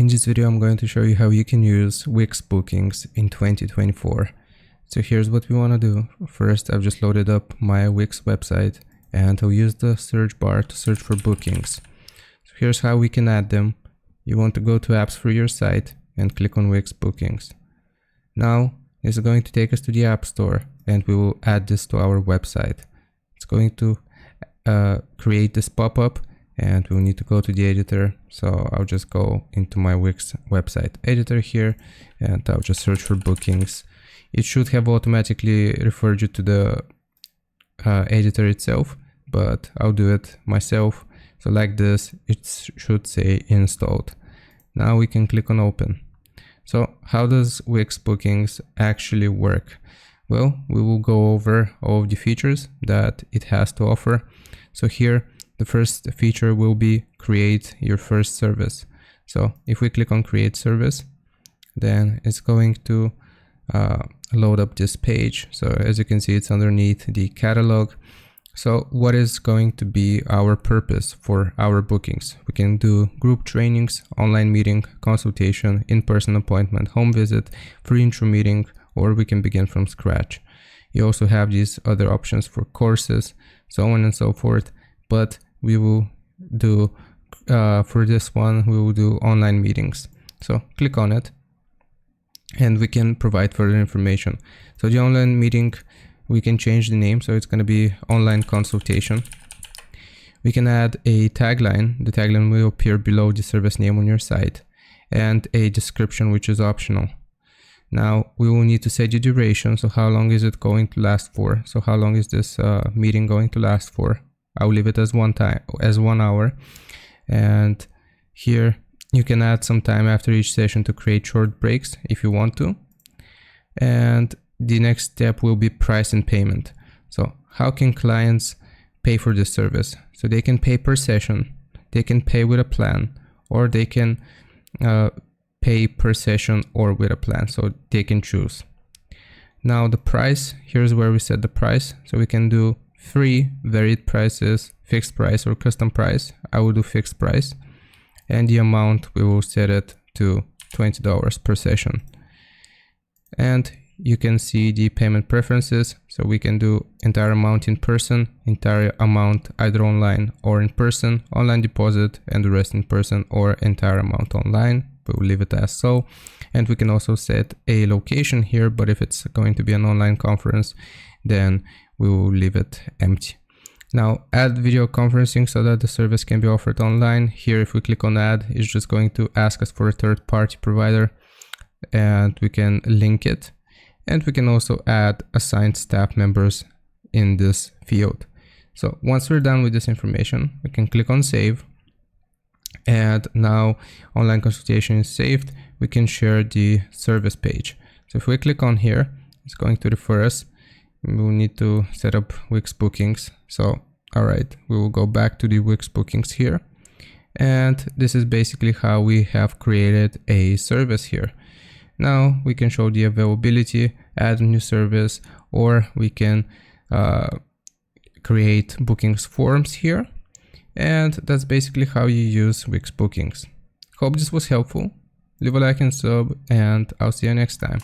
In this video, I'm going to show you how you can use Wix Bookings in 2024. So here's what we want to do. First, I've just loaded up my Wix website and I'll use the search bar to search for bookings. So here's how we can add them. You want to go to apps for your site and click on Wix Bookings. Now, this is going to take us to the App Store and we will add this to our website. It's going to create this pop-up and we'll need to go to the editor. So I'll just go into my Wix website editor here and I'll just search for bookings. It should have automatically referred you to the editor itself, but I'll do it myself. So like this, it should say installed. Now we can click on open. So how does Wix Bookings actually work? Well, we will go over all of the features that it has to offer. So here, the first feature will be create your first service. So if we click on create service, then it's going to load up this page. So as you can see, it's underneath the catalog. So what is going to be our purpose for our bookings? We can do group trainings, online meeting, consultation, in-person appointment, home visit, free intro meeting, or we can begin from scratch. You also have these other options for courses, so on and so forth. But we will do, for this one, we will do online meetings. So click on it and we can provide further information. So the online meeting, we can change the name. So it's going to be online consultation. We can add a tagline. The tagline will appear below the service name on your site and a description, which is optional. Now we will need to set the duration. So how long is it going to last for? So how long is this meeting going to last for? I'll leave it as 1 hour. And here you can add some time after each session to create short breaks if you want to. And the next step will be price and payment. So how can clients pay for this service? So they can pay per session, they can pay with a plan, or they can pay per session or with a plan. So they can choose. Now the price, here's where we set the price. So we can do free, varied prices, fixed price, or custom price. I will do fixed price. And the amount, we will set it to $20 per session. And you can see the payment preferences. So we can do entire amount in person, entire amount either online or in person, online deposit, and the rest in person, or entire amount online. We'll leave it as so. And we can also set a location here, but if it's going to be an online conference, then we will leave it empty. Now add video conferencing so that the service can be offered online. Here, if we click on add, it's just going to ask us for a third-party provider and we can link it. And we can also add assigned staff members in this field. So once we're done with this information, we can click on save. And now online consultation is saved. We can share the service page. So if we click on here, it's going to refer us. We will need to set up Wix Bookings. So, all right, we will go back to the Wix Bookings here. And this is basically how we have created a service here. Now we can show the availability, add a new service, or we can create bookings forms here. And that's basically how you use Wix Bookings. Hope this was helpful. Leave a like and sub, and I'll see you next time.